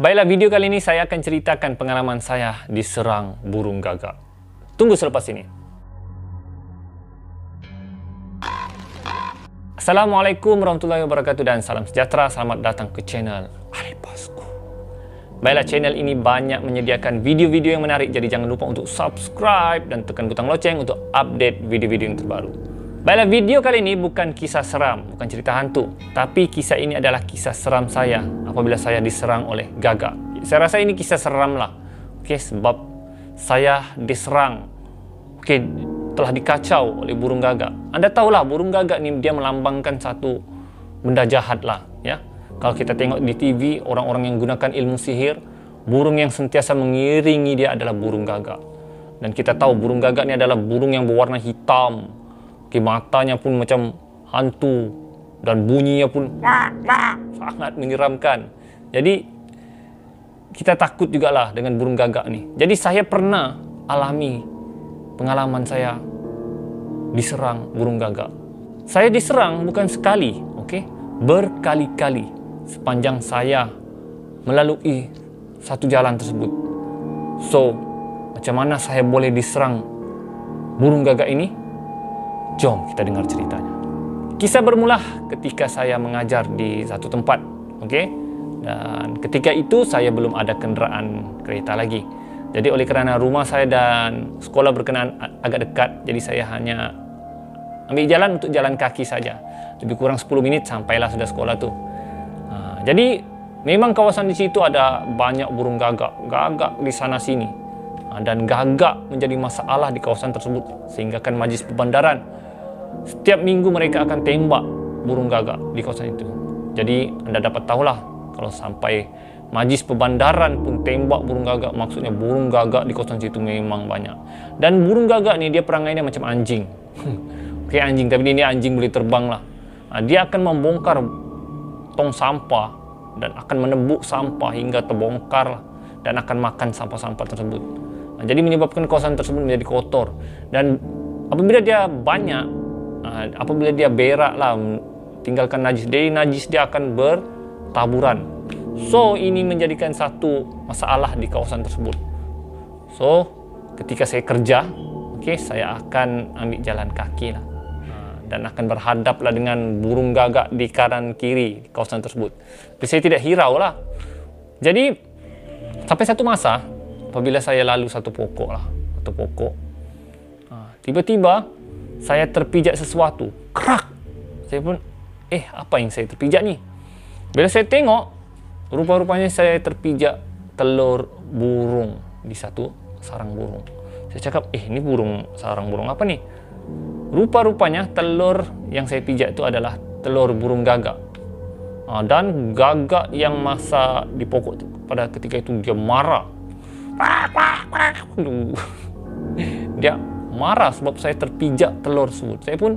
Baiklah, video kali ini saya akan ceritakan pengalaman saya diserang burung gagak. Tunggu selepas ini. Assalamualaikum warahmatullahi wabarakatuh dan salam sejahtera. Selamat datang ke channel Alipasku. Baiklah, channel ini banyak menyediakan video-video yang menarik, jadi jangan lupa untuk subscribe dan tekan butang loceng untuk update video-video yang terbaru. Baiklah, video kali ini bukan kisah seram, bukan cerita hantu, tapi kisah ini adalah kisah seram saya apabila saya diserang oleh gagak. Saya rasa ini kisah seram lah, sebab saya diserang, telah dikacau oleh burung gagak. Anda tahulah burung gagak ni dia melambangkan satu benda jahat lah, ya. Kalau kita tengok di TV, orang-orang yang gunakan ilmu sihir, burung yang sentiasa mengiringi dia adalah burung gagak. Dan kita tahu burung gagak ni adalah burung yang berwarna hitam. Matanya pun macam hantu dan bunyinya pun sangat menyeramkan. Jadi kita takut jugalah dengan burung gagak ni. Jadi saya pernah alami pengalaman saya diserang burung gagak. Saya diserang bukan sekali, berkali-kali sepanjang saya melalui satu jalan tersebut. So, macam mana saya boleh diserang burung gagak ini? Jom kita dengar ceritanya. Kisah bermula ketika saya mengajar di satu tempat, dan ketika itu saya belum ada kenderaan kereta lagi. Jadi oleh kerana rumah saya dan sekolah berkenaan agak dekat, jadi saya hanya ambil jalan untuk jalan kaki saja. Lebih kurang 10 minit sampailah sudah sekolah tu. Jadi memang kawasan di situ ada banyak burung gagak di sana sini. Dan gagak menjadi masalah di kawasan tersebut, sehingga kan Majlis Perbandaran setiap minggu mereka akan tembak burung gagak di kawasan itu. Jadi anda dapat tahulah, kalau sampai Majlis Perbandaran pun tembak burung gagak, maksudnya burung gagak di kawasan situ memang banyak. Dan burung gagak ni dia perangainya macam anjing. Anjing, tapi ini anjing boleh terbang lah. Dia akan membongkar tong sampah dan akan menebuk sampah hingga terbongkar lah, dan akan makan sampah-sampah tersebut. Jadi menyebabkan kawasan tersebut menjadi kotor. Dan apabila dia banyak, apabila dia berak lah, tinggalkan najis, dari najis dia akan bertaburan. So ini menjadikan satu masalah di kawasan tersebut. So ketika saya kerja, saya akan ambil jalan kaki lah, dan akan berhadaplah dengan burung gagak di kanan kiri di kawasan tersebut. Tapi saya tidak hirau lah. Jadi sampai satu masa, apabila saya lalu satu pokok, tiba-tiba saya terpijak sesuatu. Krak! Saya pun, apa yang saya terpijak ni? Bila saya tengok, rupa-rupanya saya terpijak telur burung di satu sarang burung. Saya cakap, ini sarang burung apa ni? Rupa-rupanya telur yang saya pijak itu adalah telur burung gagak. Dan gagak yang masa di pokok itu, pada ketika itu dia marah. Dia marah sebab saya terpijak telur tersebut. Saya pun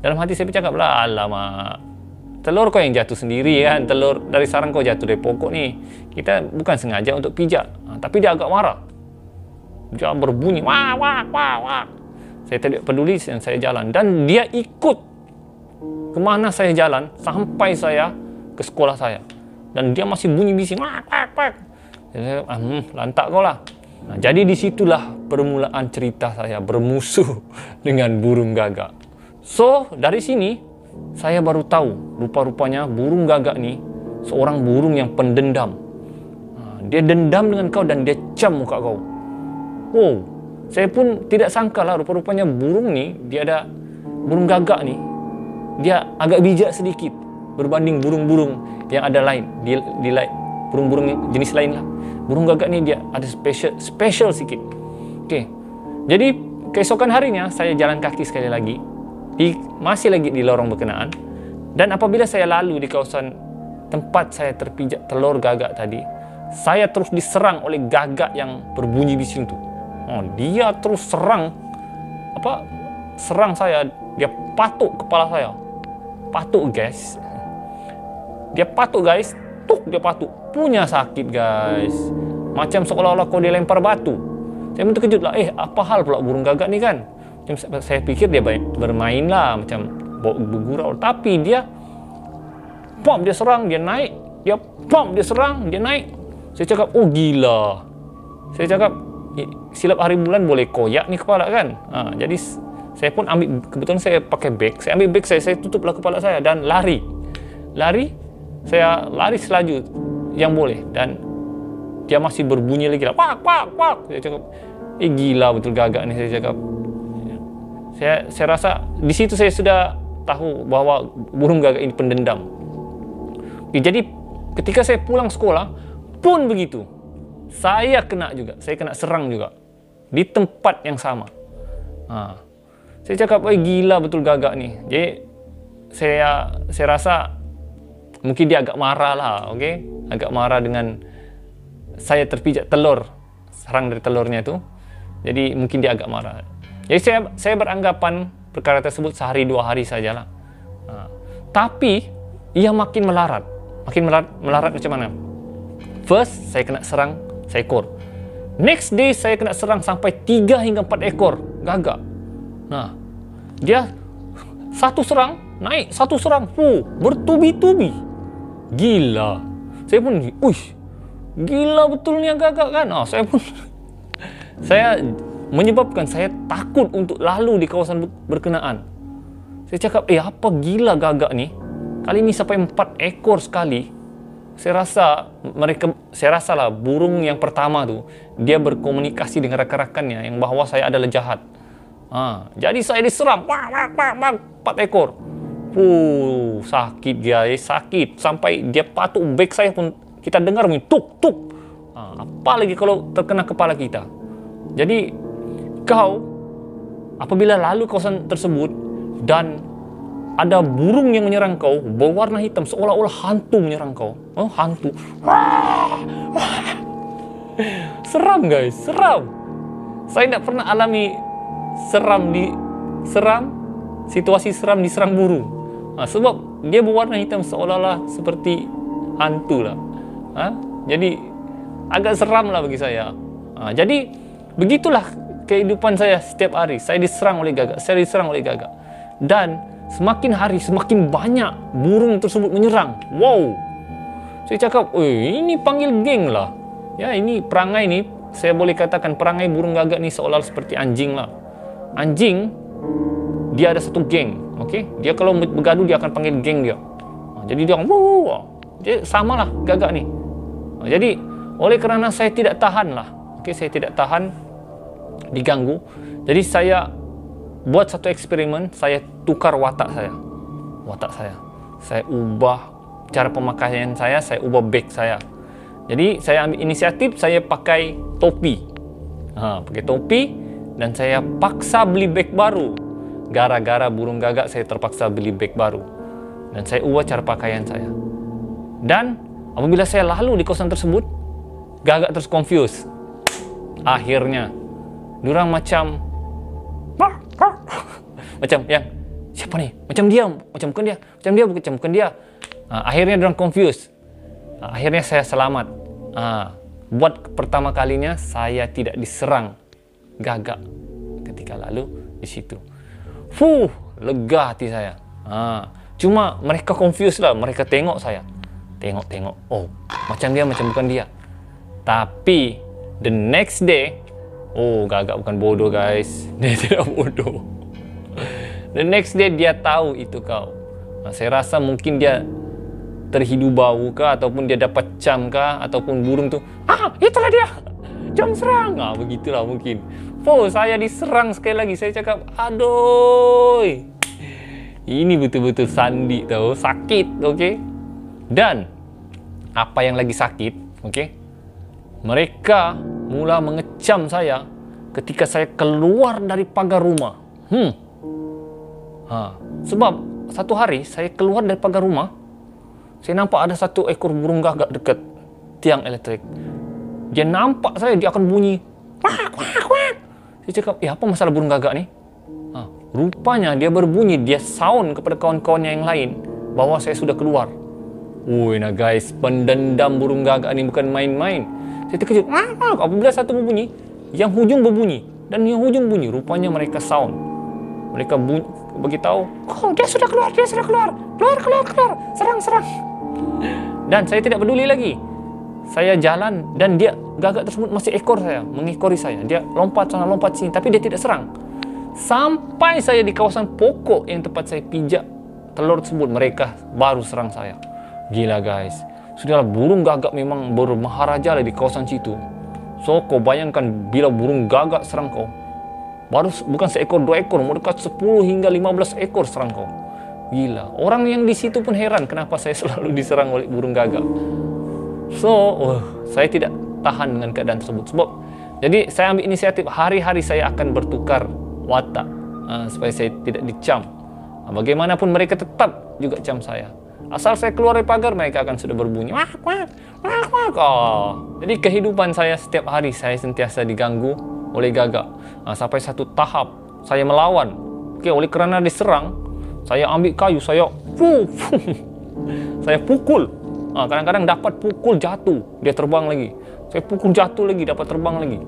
dalam hati saya bercakap lah, alamak, telur kau yang jatuh sendiri kan, telur dari sarang kau jatuh dari pokok ni. Kita bukan sengaja untuk pijak. Tapi dia agak marah. Dia berbunyi wah wah wah wah. Saya tidak peduli dan saya jalan, dan dia ikut kemana saya jalan sampai saya ke sekolah saya, dan dia masih bunyi bising wah wah wah. Saya, lantak kau lah. Jadi disitulah permulaan cerita saya bermusuh dengan burung gagak. So dari sini saya baru tahu rupa-rupanya burung gagak ni seorang burung yang pendendam. Dia dendam dengan kau dan dia cam muka kau. Saya pun tidak sangka lah, rupa-rupanya burung gagak ni dia agak bijak sedikit berbanding burung-burung yang ada lain di burung-burung jenis lain lah. Burung gagak ni dia ada special sikit. Jadi keesokan harinya saya jalan kaki sekali lagi, masih lagi di lorong berkenaan. Dan apabila saya lalu di kawasan tempat saya terpijak telur gagak tadi, saya terus diserang oleh gagak yang berbunyi bising tu. Dia terus serang saya. Dia patuk kepala saya. Patuk guys. Dia patuk. Punya sakit guys. Macam seolah-olah kau dilempar batu. Saya pun terkejut lah. Apa hal pula burung gagak ni kan? Macam saya pikir dia bermain lah, macam bergurau. Tapi dia serang, dia naik. Dia serang, dia naik. Saya cakap, oh gila. Saya cakap, silap hari bulan boleh koyak nih kepala kan. Jadi saya pun ambil, kebetulan saya pakai beg. Saya ambil beg saya tutuplah kepala saya dan lari. Saya lari selaju yang boleh. Dan dia masih berbunyi lagi lah. Pak, pak, pak. Saya cakap, gila betul gagak nih, saya cakap. Saya rasa di situ saya sudah tahu bahwa burung gagak ini pendendam. Jadi ketika saya pulang sekolah pun begitu. Saya kena juga, saya kena serang juga di tempat yang sama. Saya cakap, gila betul gagak nih. Jadi saya rasa mungkin dia agak marah lah, agak marah dengan saya terpijak telur, sarang dari telurnya itu. Jadi mungkin dia agak marah. Jadi saya beranggapan perkara tersebut sehari 2 hari sajalah. Tapi ia makin melarat macam mana? First saya kena serang seekor. Next day saya kena serang sampai 3 hingga 4 ekor gagak. Nah, dia satu serang naik, satu serang bertubi-tubi. Gila. Saya pun, gila betulnya gagak kan. Saya menyebabkan saya takut untuk lalu di kawasan berkenaan. Saya cakap, apa gila gagak nih? Kali ini sampai 4 ekor sekali. Saya rasa lah burung yang pertama tuh dia berkomunikasi dengan rakan-rakannya yang bahwa saya adalah jahat. Jadi saya diserang 4 ekor. Sakit guys, sakit sampai dia patuk beg saya pun kita dengar bunyi tuk tuk. Apalagi kalau terkena kepala kita. Jadi kau apabila lalu kawasan tersebut dan ada burung yang menyerang kau berwarna hitam seolah-olah hantu menyerang kau. Hantu. Seram guys, seram. Saya tidak pernah alami situasi seram diserang burung. Sebab dia berwarna hitam seolah-olah seperti hantu lah. Jadi agak seram lah bagi saya. Jadi begitulah kehidupan saya setiap hari. Saya diserang oleh gagak. Dan semakin hari semakin banyak burung tersebut menyerang. Wow. Saya cakap, ini panggil geng lah. Ya, ini perangai ni, saya boleh katakan perangai burung gagak ni seolah seperti anjing lah. Anjing, dia ada satu geng. Dia kalau bergaduh dia akan panggil geng dia. Jadi dia sama lah gagak ni. Jadi oleh kerana saya tidak tahan lah. Saya tidak tahan diganggu. Jadi saya buat satu eksperimen, saya tukar watak saya. Saya ubah cara pemakaian saya ubah beg saya. Jadi saya ambil inisiatif, saya pakai topi. Pakai topi dan saya paksa beli beg baru. Gara-gara burung gagak saya terpaksa beli beg baru. Dan saya ubah cara pakaian saya. Dan apabila saya lalu di kawasan tersebut, gagak terus confused. Akhirnya, diorang macam yang siapa nih? Macam dia, bukan dia. Akhirnya diorang confused. Akhirnya saya selamat. Buat pertama kalinya saya tidak diserang gagak ketika lalu di situ. Lega hati saya. Cuma mereka confused lah. Mereka tengok saya. Tengok. Macam dia, macam bukan dia. Tapi the next day, gagak bukan bodoh guys. Dia tidak bodoh. The next day dia tahu itu kau. Saya rasa mungkin dia terhidu bau kah, ataupun dia dapat cam kah, ataupun burung tu, itulah dia, jom serang. Begitulah mungkin. Saya diserang sekali lagi. Saya cakap, aduh, ini betul-betul sandi tahu, sakit. Dan apa yang lagi sakit, mereka mula mengecam saya ketika saya keluar dari pagar rumah. Sebab satu hari saya keluar dari pagar rumah, saya nampak ada satu ekor burung gagak dekat tiang elektrik. Dia nampak saya, dia akan bunyi. Saya cakap, apa masalah burung gagak ni? Rupanya dia berbunyi, dia sound kepada kawan-kawannya yang lain bahwa saya sudah keluar. Nah guys, pendendam burung gagak ni bukan main-main. Saya terkejut. Apabila satu berbunyi, yang hujung berbunyi dan yang hujung bunyi. Rupanya mereka sound. Mereka beritahu, dia sudah keluar. Keluar. Serang. Dan saya tidak peduli lagi. saya jalan dan gagak tersebut masih mengekori saya. Dia lompat sana lompat sini, tapi dia tidak serang. Sampai saya di kawasan pokok yang tempat saya pijak telur tersebut, mereka baru serang saya. Gila guys, sudahlah, burung gagak memang bermaharaja di kawasan situ. So kau bayangkan bila burung gagak serang kau, baru bukan seekor 2 ekor, mereka 10 hingga 15 ekor serang kau. Gila, orang yang di situ pun heran kenapa saya selalu diserang oleh burung gagak. So, saya tidak tahan dengan keadaan tersebut. Jadi saya ambil inisiatif, hari-hari saya akan bertukar watak supaya saya tidak dicam. Bagaimanapun mereka tetap juga cam saya. Asal saya keluar dari pagar, mereka akan sudah berbunyi. Wah, wah, wah, wah. Jadi kehidupan saya setiap hari saya sentiasa diganggu oleh gagak. Sampai satu tahap saya melawan. Oleh kerana diserang, saya ambil kayu, saya pukul. Kadang-kadang dapat pukul jatuh, dia terbang lagi. Saya pukul jatuh lagi, dapat terbang lagi.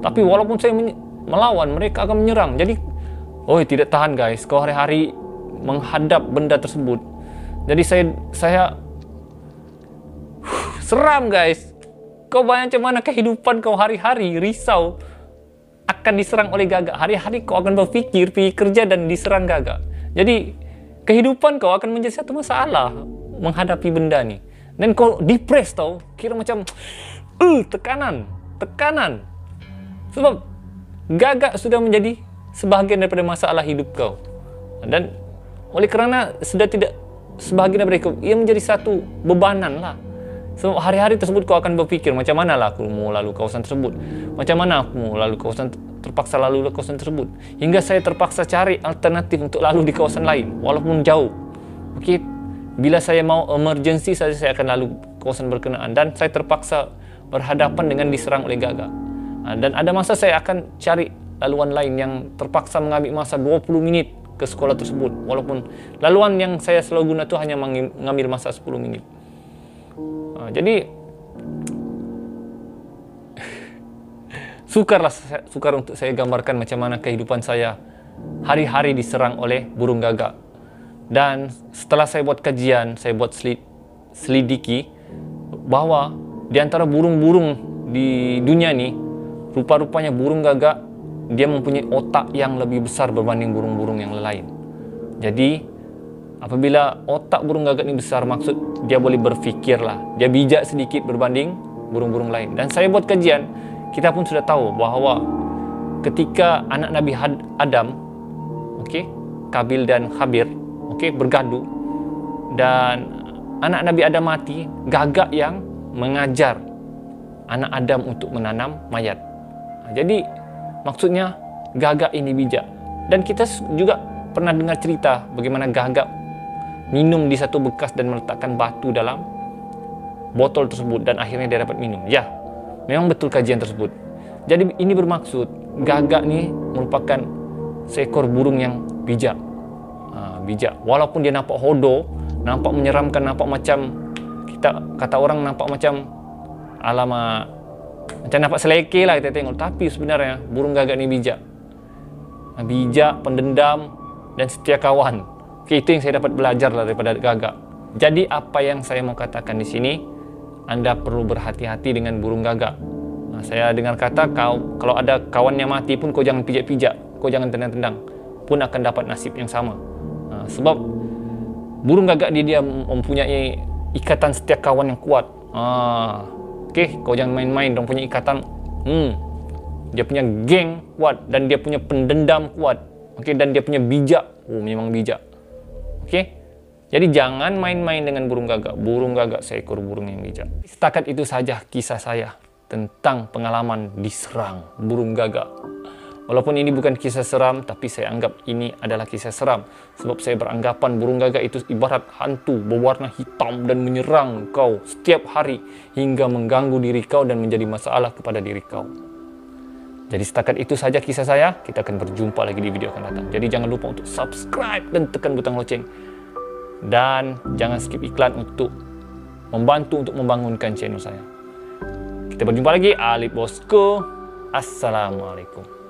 Tapi walaupun saya melawan, mereka akan menyerang. Jadi, tidak tahan guys. Kau hari-hari menghadap benda tersebut. Jadi saya seram guys. Kau bayangkan mana kehidupan kau hari-hari risau akan diserang oleh gagak. Hari-hari kau akan berpikir, pergi kerja dan diserang gagak. Jadi kehidupan kau akan menjadi satu masalah menghadapi benda ni. Dan kau depres tau, kira macam tekanan. Sebab gagak sudah menjadi sebahagian daripada masalah hidup kau. Dan oleh kerana sudah tidak sebahagian daripada kau, ia menjadi satu bebanan lah. Sebab hari-hari tersebut kau akan berpikir, macam mana lah aku mau lalu kawasan tersebut, macam mana aku mau lalu kawasan, terpaksa lalu kawasan tersebut, hingga saya terpaksa cari alternatif untuk lalu di kawasan lain walaupun jauh. Bila saya mau emergency saja, saya akan lalu kawasan berkenaan, dan saya terpaksa berhadapan dengan diserang oleh gagak. Dan ada masa saya akan cari laluan lain yang terpaksa mengambil masa 20 minit ke sekolah tersebut, walaupun laluan yang saya selalu guna itu hanya mengambil masa 10 minit. Jadi sukar untuk saya gambarkan macam mana kehidupan saya hari-hari diserang oleh burung gagak. Dan setelah saya buat kajian, saya buat selidiki bahawa di antara burung-burung di dunia ni, rupa-rupanya burung gagak dia mempunyai otak yang lebih besar berbanding burung-burung yang lain. Jadi apabila otak burung gagak ni besar, maksud dia boleh berfikir lah, dia bijak sedikit berbanding burung-burung lain. Dan saya buat kajian, kita pun sudah tahu bahawa ketika anak Nabi Adam, Kabil dan Khabir, bergaduh, dan anak Nabi Adam mati, gagak yang mengajar anak Adam untuk menanam mayat. Jadi maksudnya gagak ini bijak. Dan kita juga pernah dengar cerita bagaimana gagak minum di satu bekas dan meletakkan batu dalam botol tersebut, dan akhirnya dia dapat minum. Ya, memang betul kajian tersebut. Jadi ini bermaksud gagak ni merupakan seekor burung yang bijak. Bijak, walaupun dia nampak hodoh, nampak menyeramkan, nampak macam kita kata orang nampak macam macam nampak seleke lah kita tengok, tapi sebenarnya burung gagak ni bijak, pendendam dan setia kawan. Itu yang saya dapat belajar daripada gagak. Jadi apa yang saya mau katakan di sini, anda perlu berhati-hati dengan burung gagak. Saya dengar kata, kalau ada kawannya mati pun kau jangan pijak-pijak, kau jangan tendang-tendang, pun akan dapat nasib yang sama. Sebab burung gagak dia mempunyai ikatan setia kawan yang kuat. Kau jangan main-main, dia punya ikatan. Dia punya geng kuat, dan dia punya pendendam kuat. Dan dia punya bijak. Memang bijak. Jadi jangan main-main dengan burung gagak. Burung gagak seekor burung yang bijak. Setakat itu saja kisah saya tentang pengalaman diserang burung gagak. Walaupun ini bukan kisah seram, tapi saya anggap ini adalah kisah seram. Sebab saya beranggapan burung gagak itu ibarat hantu berwarna hitam dan menyerang kau setiap hari hingga mengganggu diri kau dan menjadi masalah kepada diri kau. Jadi setakat itu saja kisah saya. Kita akan berjumpa lagi di video akan datang. Jadi jangan lupa untuk subscribe dan tekan butang loceng. Dan jangan skip iklan untuk membantu untuk membangunkan channel saya. Kita berjumpa lagi. Alip Bosku. Assalamualaikum.